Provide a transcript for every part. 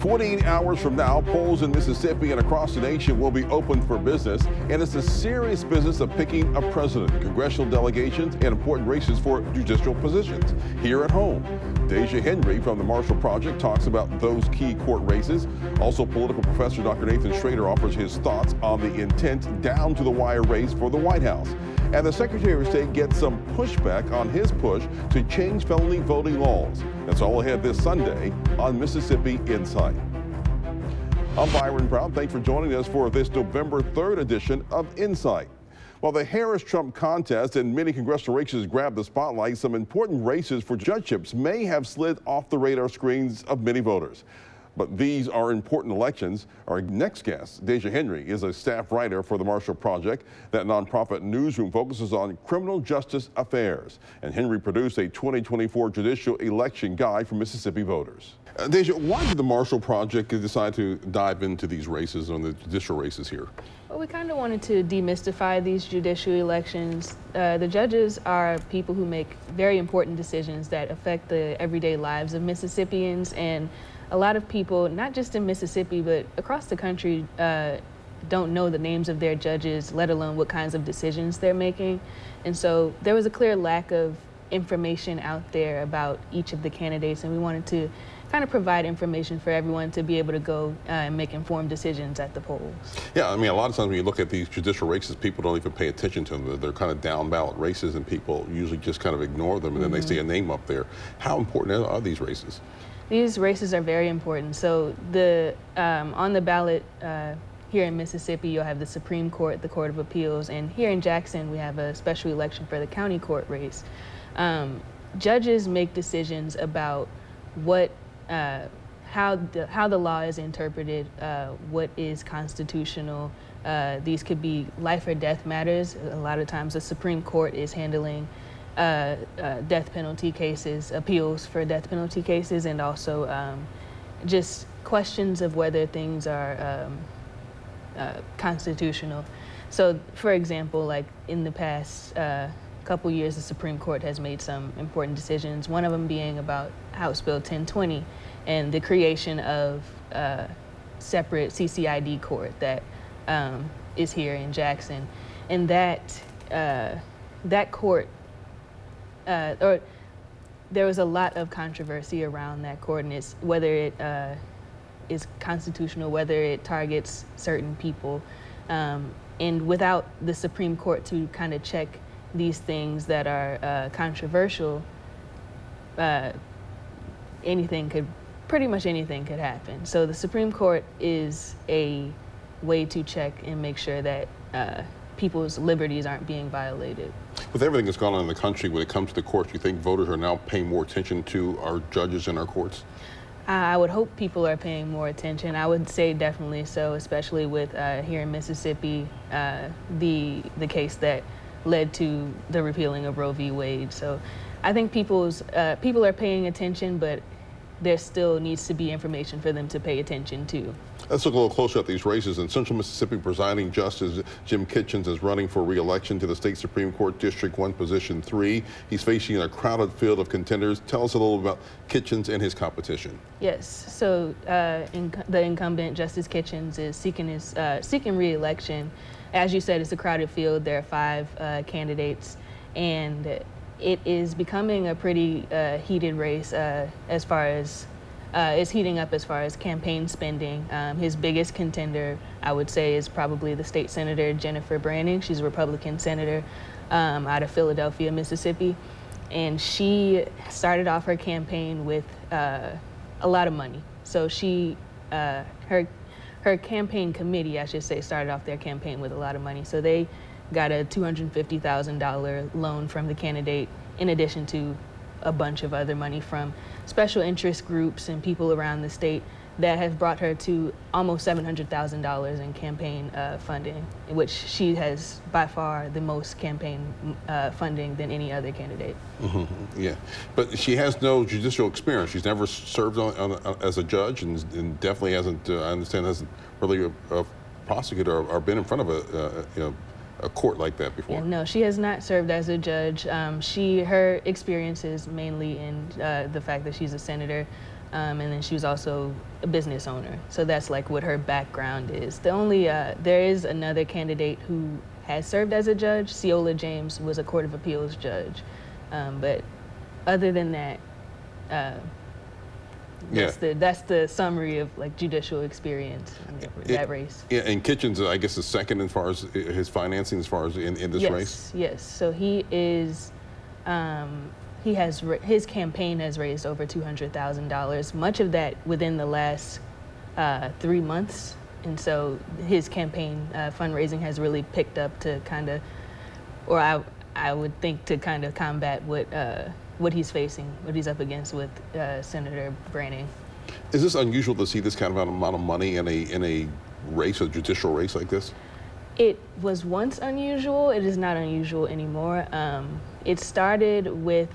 48 hours from now, polls in Mississippi and across the nation will be open for business, and it's the serious business of picking a president, congressional delegations, and important races for judicial positions. Here at home, Daja Henry from the Marshall Project talks about those key court races. Also, political professor Dr. Nathan Shrader offers his thoughts on the intent down to the wire race for the White House. And the Secretary of State gets some pushback on his push to change felony voting laws. That's all ahead this Sunday on Mississippi Insight. I'm Byron Brown. Thanks for joining us for this November 3rd edition of Insight. While the Harris-Trump contest and many congressional races grab the spotlight, some important races for judgeships may have slid off the radar screens of many voters. But these are important elections. Our next guest, Daja Henry, is a staff writer for the Marshall Project. That nonprofit newsroom focuses on criminal justice affairs. And Henry produced a 2024 judicial election guide for Mississippi voters. Daja, why did the Marshall Project decide to dive into these races, on the judicial races here? Well, we kind of wanted to demystify these judicial elections. The judges are people who make very important decisions that affect the everyday lives of Mississippians, and a lot of people, not just in Mississippi, but across the country, don't know the names of their judges, let alone what kinds of decisions they're making. And so there was a clear lack of information out there about each of the candidates, and we wanted to kind of provide information for everyone to be able to go and make informed decisions at the polls. Yeah, I mean, a lot of times when you look at these judicial races, people don't even pay attention to them. They're kind of down ballot races, and people usually just kind of ignore them, and then they see a name up there. How important are these races? These races are very important. So the on the ballot here in Mississippi, you'll have the Supreme Court, the Court of Appeals, and here in Jackson, we have a special election for the county court race. Judges make decisions about what how the law is interpreted, what is constitutional. These could be life or death matters. A lot of times the Supreme Court is handling death penalty cases, appeals for death penalty cases, and also just questions of whether things are constitutional. So, for example, like in the past couple years, the Supreme Court has made some important decisions, one of them being about House Bill 1020 and the creation of separate CCID court that is here in Jackson. And that court, or there was a lot of controversy around that court, and it's whether it is constitutional, whether it targets certain people. And without the Supreme Court to kind of check these things that are controversial, pretty much anything could happen. So the Supreme Court is a way to check and make sure that people's liberties aren't being violated. With everything that's gone on in the country when it comes to the courts, you think voters are now paying more attention to our judges and our courts? I would hope people are paying more attention. I would say definitely so, especially with here in Mississippi, the case that led to the repealing of Roe v. Wade. So I think people are paying attention, but there still needs to be information for them to pay attention to. Let's look a little closer at these races. In Central Mississippi, presiding Justice Jim Kitchens is running for re-election to the state Supreme Court District 1, Position 3. He's facing a crowded field of contenders. Tell us a little about Kitchens and his competition. Yes, so the incumbent Justice Kitchens is seeking re-election. As you said, it's a crowded field. There are 5 candidates, and it is becoming a pretty heated race as far as is heating up as far as campaign spending. His biggest contender, I would say, is probably the state senator Jennifer Branning. She's a Republican senator out of Philadelphia, Mississippi, and she started off her campaign with a lot of money. So her campaign committee, I should say, started off their campaign with a lot of money. So they got a $250,000 loan from the candidate, in addition to a bunch of other money from special interest groups and people around the state that have brought her to almost $700,000 in campaign funding, in which she has by far the most campaign funding than any other candidate. Mm-hmm. Yeah, but she has no judicial experience. She's never served as a judge, and definitely hasn't, I understand, hasn't really a prosecutor or been in front of a court like that before. Yeah, no, she has not served as a judge. Her experience is mainly in the fact that she's a senator. and then she was also a business owner. So that's like what her background is. The only, there is another candidate who has served as a judge. Ciola James was a Court of Appeals judge. But other than that, that's the summary of like judicial experience in that race. Yeah, and Kitchens, I guess, is second as far as his financing, as far as in this race. Yes. So he is. His campaign has raised over $200,000. Much of that within the last 3 months, and so his campaign fundraising has really picked up to kind of, or I would think to kind of combat what he's facing, what he's up against with Senator Branning. Is this unusual to see this kind of amount of money in a race, a judicial race like this? It was once unusual. It is not unusual anymore. It started with,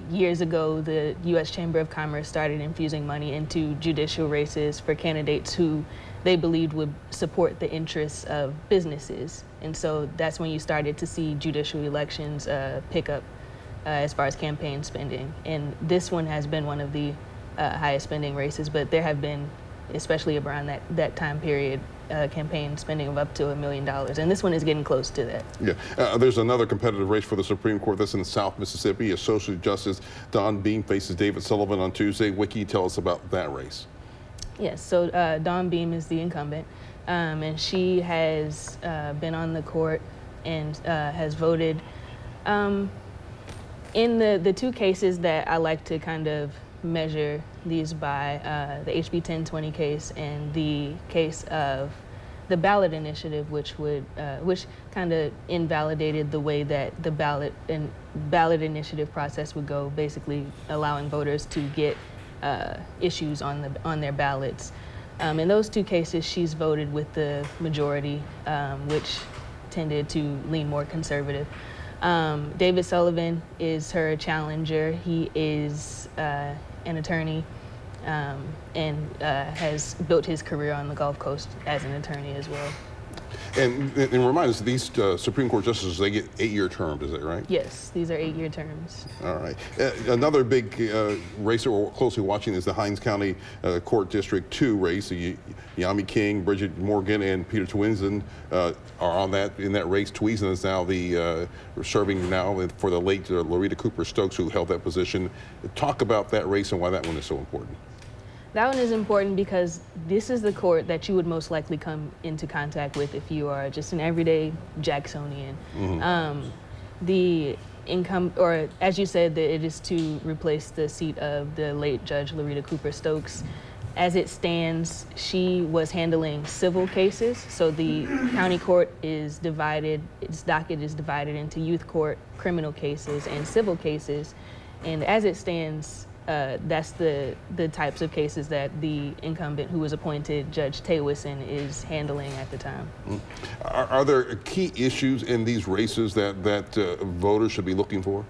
years ago, the U.S. Chamber of Commerce started infusing money into judicial races for candidates who they believed would support the interests of businesses. And so that's when you started to see judicial elections pick up as far as campaign spending. And this one has been one of the highest spending races, but there have been, especially around that time period, campaign spending of up to $1 million. And this one is getting close to that. Yeah, there's another competitive race for the Supreme Court that's in South Mississippi. Associate Justice Don Beam faces David Sullivan on Tuesday. Wiki, tell us about that race. Yes, so Dawn Beam is the incumbent, and she has been on the court and has voted. In the two cases that I like to kind of measure these by, the HB 1020 case and the case of the ballot initiative, which kind of invalidated the way that the ballot initiative process would go, basically allowing voters to get issues on their ballots. In those two cases, she's voted with the majority, which tended to lean more conservative. David Sullivan is her challenger. He is an attorney and has built his career on the Gulf Coast as an attorney as well. And remind us, these Supreme Court justices, they get 8-year terms, is that right? Yes, these are 8-year terms. All right. Another big race that we're closely watching is the Hinds County Court District 2 race. Yami King, Bridget Morgan, and Peter Twinston are in that race. Twinston is now serving now for the late Loretta Cooper Stokes, who held that position. Talk about that race and why that one is so important. That one is important because this is the court that you would most likely come into contact with if you are just an everyday Jacksonian. Mm-hmm. The income, or as you said, that it is to replace the seat of the late Judge Loretta Cooper Stokes. As it stands, she was handling civil cases, so the county court is divided, its docket is divided into youth court, criminal cases, and civil cases. And as it stands, that's the types of cases that the incumbent who was appointed, Judge Taywisson, is handling at the time. Are there key issues in these races that voters should be looking for?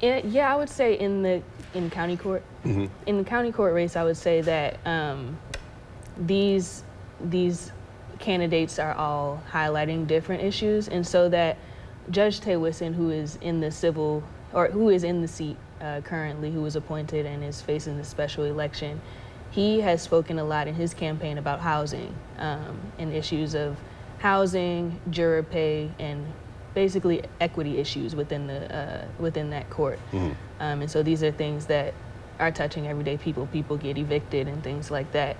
Yeah, I would say in county court. Mm-hmm. In the county court race, I would say that these candidates are all highlighting different issues, and so that Judge Taywisson, who is in the seat currently, who was appointed and is facing the special election, he has spoken a lot in his campaign about housing and issues of housing, juror pay, and basically equity issues within that court. Mm-hmm. And so these are things that are touching everyday people. People get evicted and things like that.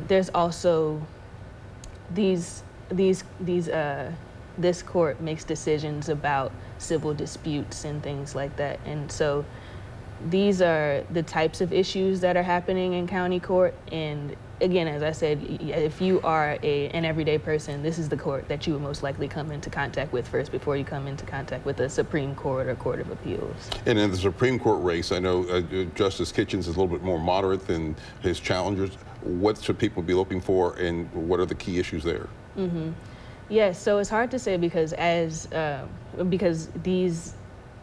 There's also this court makes decisions about civil disputes and things like that. And so these are the types of issues that are happening in county court. And again, as I said, if you are an everyday person, this is the court that you would most likely come into contact with first before you come into contact with the Supreme Court or Court of Appeals. And in the Supreme Court race, I know Justice Kitchens is a little bit more moderate than his challengers. What should people be looking for, and what are the key issues there? Mm-hmm. Yes, so it's hard to say because these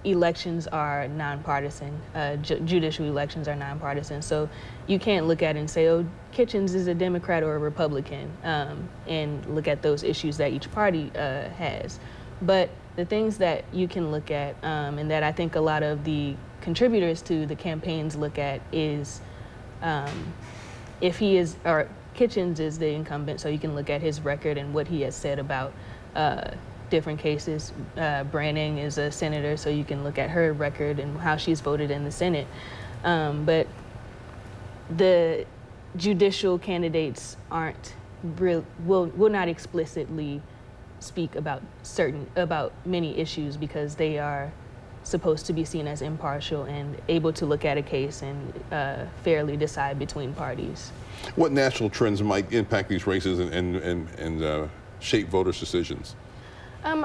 elections are nonpartisan. Judicial elections are nonpartisan. So you can't look at it and say, oh, Kitchens is a Democrat or a Republican, and look at those issues that each party has. But the things that you can look at, and that I think a lot of the contributors to the campaigns look at is if he is, or Kitchens is the incumbent, so you can look at his record and what he has said about different cases. Branning is a senator, so you can look at her record and how she's voted in the Senate. But the judicial candidates will not explicitly speak about many issues because they are supposed to be seen as impartial and able to look at a case and fairly decide between parties. What national trends might impact these races and shape voters' decisions?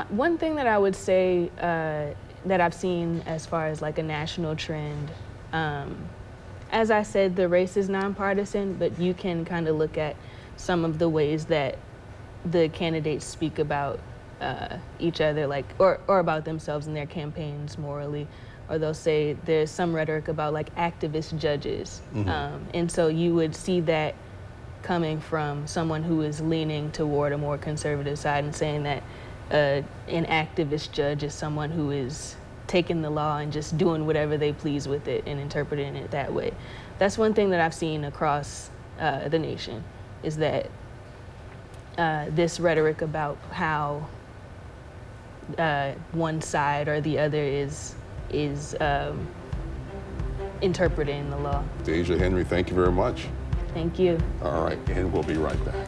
One thing that I would say that I've seen as far as like a national trend, as I said, the race is nonpartisan, but you can kind of look at some of the ways that the candidates speak about each other, like or about themselves in their campaigns morally, or they'll say there's some rhetoric about like activist judges, and so you would see that coming from someone who is leaning toward a more conservative side and saying that an activist judge is someone who is taking the law and just doing whatever they please with it and interpreting it that way. That's one thing that I've seen across the nation, is that this rhetoric about how one side or the other is interpreting the law. Daja, Henry, thank you very much. Thank you. All right, and we'll be right back.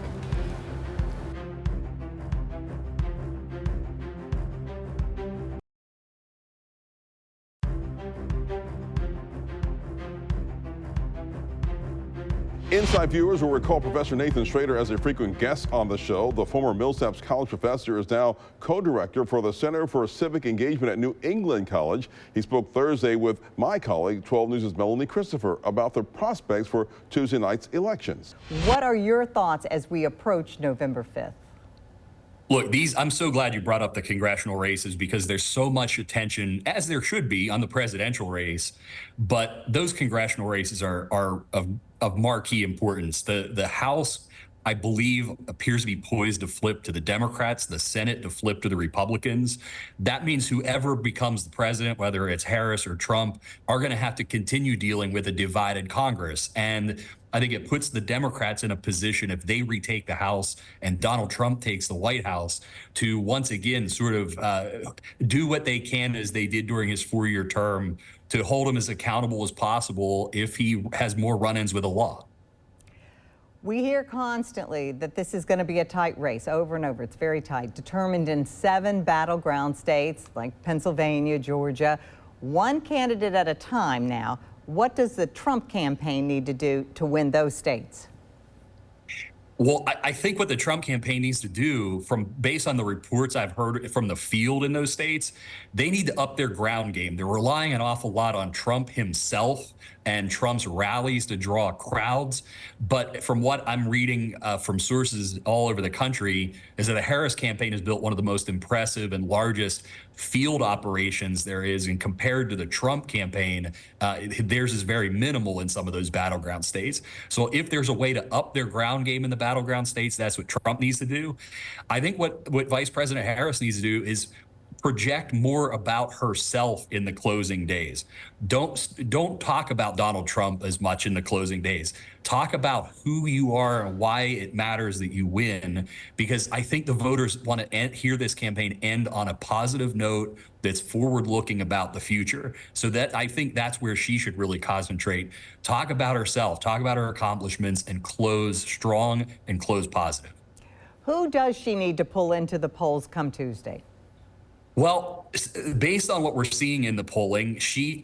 Inside viewers will recall Professor Nathan Shrader as a frequent guest on the show. The former Millsaps College professor is now co-director for the Center for Civic Engagement at New England College. He spoke Thursday with my colleague, 12 News' Melanie Christopher, about the prospects for Tuesday night's elections. What are your thoughts as we approach November 5th? Look, I'm so glad you brought up the congressional races because there's so much attention, as there should be, on the presidential race. But those congressional races are of marquee importance. The House, I believe, appears to be poised to flip to the Democrats, the Senate to flip to the Republicans. That means whoever becomes the president, whether it's Harris or Trump, are going to have to continue dealing with a divided Congress. And I think it puts the Democrats in a position, if they retake the House and Donald Trump takes the White House, to once again sort of do what they can, as they did during his 4-year term, to hold him as accountable as possible if he has more run-ins with the law. We hear constantly that this is going to be a tight race over and over. It's very tight, determined in 7 battleground states like Pennsylvania, Georgia, one candidate at a time now. What does the Trump campaign need to do to win those states? Well, I think what the Trump campaign needs to do, based on the reports I've heard from the field in those states, they need to up their ground game. They're relying an awful lot on Trump himself and Trump's rallies to draw crowds. But from what I'm reading from sources all over the country, is that the Harris campaign has built one of the most impressive and largest field operations there is. And compared to the Trump campaign, theirs is very minimal in some of those battleground states. So if there's a way to up their ground game in the battleground states, that's what Trump needs to do. I think what Vice President Harris needs to do is project more about herself in the closing days. Don't talk about Donald Trump as much in the closing days. Talk about who you are and why it matters that you win, because I think the voters want to hear this campaign end on a positive note that's forward-looking about the future. So that, I think that's where she should really concentrate. Talk about herself, talk about her accomplishments, and close strong and close positive. Who does she need to pull into the polls come Tuesday? Well, based on what we're seeing in the polling, she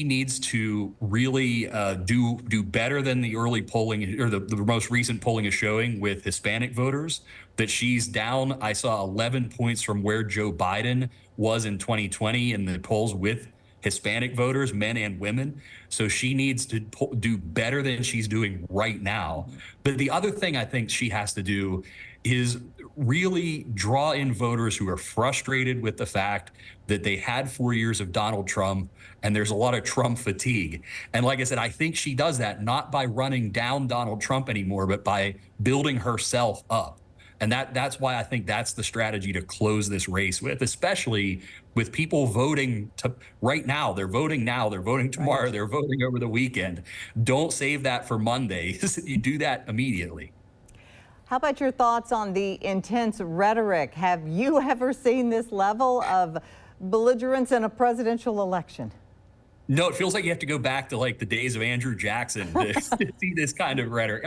needs to really do better than the early polling, or the most recent polling is showing, with Hispanic voters, that she's down. I saw 11 points from where Joe Biden was in 2020 in the polls with Hispanic voters, men and women. So she needs to do better than she's doing right now. But the other thing I think she has to do is really draw in voters who are frustrated with the fact that they had 4 years of Donald Trump, and there's a lot of Trump fatigue. And like I said, I think she does that not by running down Donald Trump anymore, but by building herself up. And that's why I think that's the strategy to close this race with, especially with people voting right now. They're voting now, they're voting tomorrow, Right. they're voting over the weekend. Don't save that for Monday. You do that immediately. How about your thoughts on the intense rhetoric? Have you ever seen this level of belligerence in a presidential election? No, it feels like you have to go back to like the days of Andrew Jackson to see this kind of rhetoric.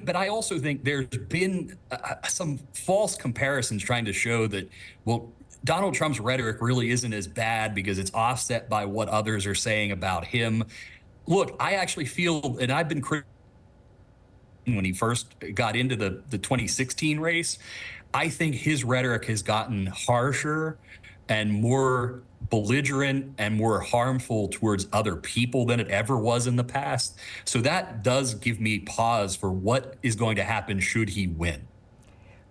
But I also think there's been some false comparisons trying to show that, well, Donald Trump's rhetoric really isn't as bad because it's offset by what others are saying about him. Look, I actually feel, and I've been critical when he first got into the 2016 race, I think his rhetoric has gotten harsher and more belligerent and more harmful towards other people than it ever was in the past. So that does give me pause for what is going to happen should he win.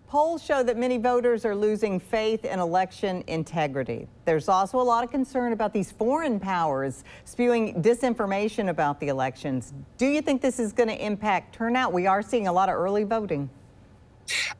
Polls show that many voters are losing faith in election integrity. There's also a lot of concern about these foreign powers spewing disinformation about the elections. Do you think this is going to impact turnout? We are seeing a lot of early voting.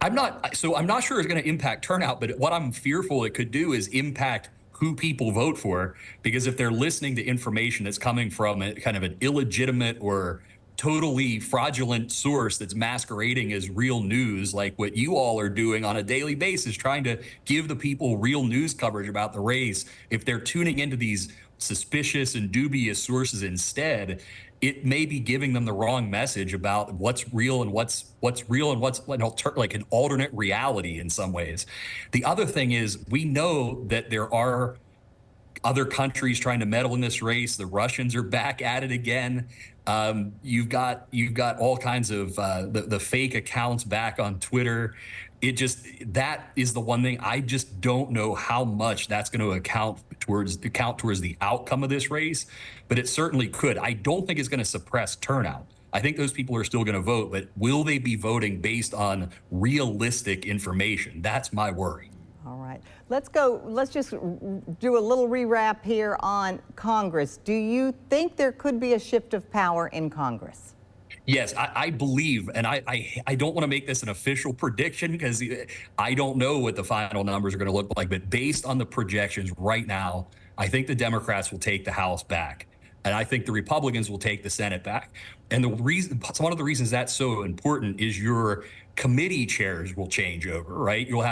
I'm not sure it's going to impact turnout, but what I'm fearful it could do is impact who people vote for, because if they're listening to information that's coming from a kind of an illegitimate or totally fraudulent source that's masquerading as real news, like what you all are doing on a daily basis, trying to give the people real news coverage about the race, if they're tuning into these suspicious and dubious sources instead, it may be giving them the wrong message about what's real and what's like an alternate reality in some ways. The other thing is, we know that there are other countries trying to meddle in this race. The Russians are back at it again. You've got all kinds of the fake accounts back on Twitter. That is the one thing I just don't know how much that's going to account towards the outcome of this race, but it certainly could. I don't think it's going to suppress turnout. I think those people are still going to vote, but will they be voting based on realistic information? That's my worry. All right, let's just do a little rewrap here on Congress. Do you think there could be a shift of power in Congress? Yes, I believe, and I don't want to make this an official prediction because I don't know what the final numbers are going to look like, but based on the projections right now, I think the Democrats will take the House back, and I think the Republicans will take the Senate back. And one of the reasons that's so important is your committee chairs will change over, right? You'll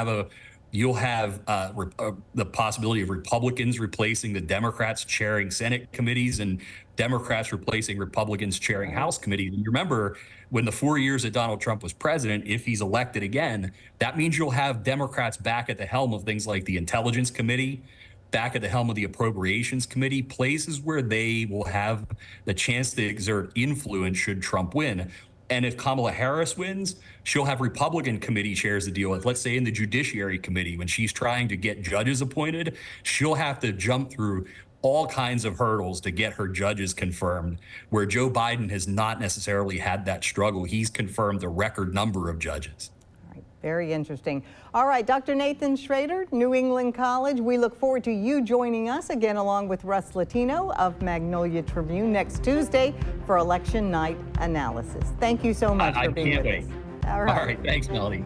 have the possibility of Republicans replacing the Democrats chairing Senate committees and Democrats replacing Republicans chairing House committees. And you remember, when the 4 years that Donald Trump was president, if he's elected again, that means you'll have Democrats back at the helm of things like the Intelligence Committee, back at the helm of the Appropriations Committee, places where they will have the chance to exert influence should Trump win. And if Kamala Harris wins, she'll have Republican committee chairs to deal with. Let's say in the Judiciary Committee, when she's trying to get judges appointed, she'll have to jump through all kinds of hurdles to get her judges confirmed, where Joe Biden has not necessarily had that struggle. He's confirmed the record number of judges. All right, very interesting. All right, Dr. Nathan Shrader, New England College, we look forward to you joining us again along with Russ Latino of Magnolia Tribune next Tuesday for election night analysis. Thank you so much for being with us. All right, thanks, Melody.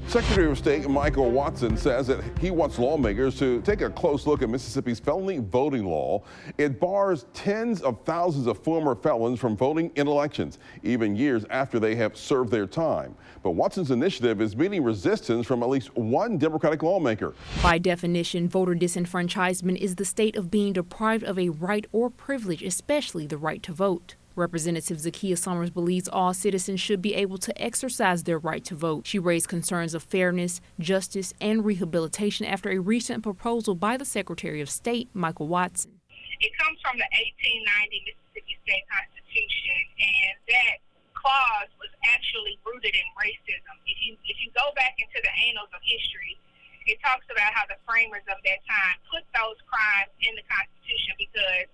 Secretary of State Michael Watson says that he wants lawmakers to take a close look at Mississippi's felony voting law. It bars tens of thousands of former felons from voting in elections, even years after they have served their time. But Watson's initiative is meeting resistance from at least one Democratic lawmaker. By definition, voter disenfranchisement is the state of being deprived of a right or privilege, especially the right to vote. Representative Zakiya Summers believes all citizens should be able to exercise their right to vote. She raised concerns of fairness, justice, and rehabilitation after a recent proposal by the Secretary of State, Michael Watson. It comes from the 1890 Mississippi State Constitution, and that clause was actually rooted in racism. If you go back into the annals of history, it talks about how the framers of that time put those crimes in the Constitution because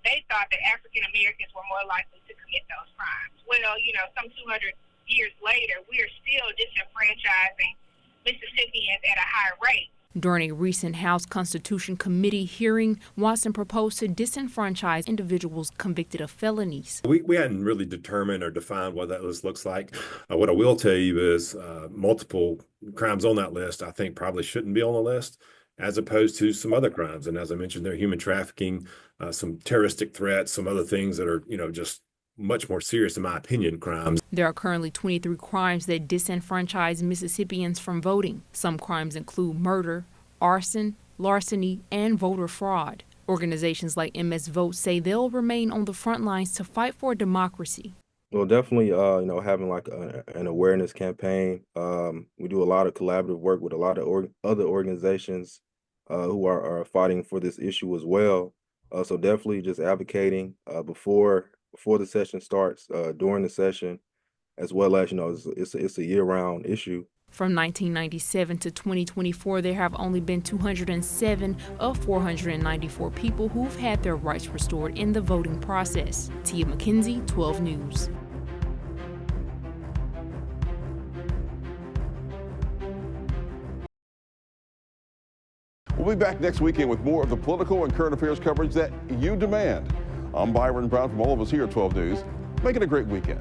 they thought that African Americans were more likely to commit those crimes. Well, some 200 years later, we are still disenfranchising Mississippians at a high rate. During a recent House Constitution Committee hearing, Watson proposed to disenfranchise individuals convicted of felonies. We hadn't really determined or defined what that list looks like. What I will tell you is multiple crimes on that list I think probably shouldn't be on the list, as opposed to some other crimes. And as I mentioned, there human trafficking, some terroristic threats, some other things that are, just much more serious, in my opinion, crimes. There are currently 23 crimes that disenfranchise Mississippians from voting. Some crimes include murder, arson, larceny, and voter fraud. Organizations like MS Vote say they'll remain on the front lines to fight for democracy. Well, definitely, having like an awareness campaign. We do a lot of collaborative work with a lot of other organizations who are fighting for this issue as well. So definitely just advocating before the session starts, during the session, as well as, it's a year-round issue. From 1997 to 2024, there have only been 207 of 494 people who've had their rights restored in the voting process. Tia McKenzie, 12 News. We'll be back next weekend with more of the political and current affairs coverage that you demand. I'm Byron Brown from all of us here at 12 News. Make it a great weekend.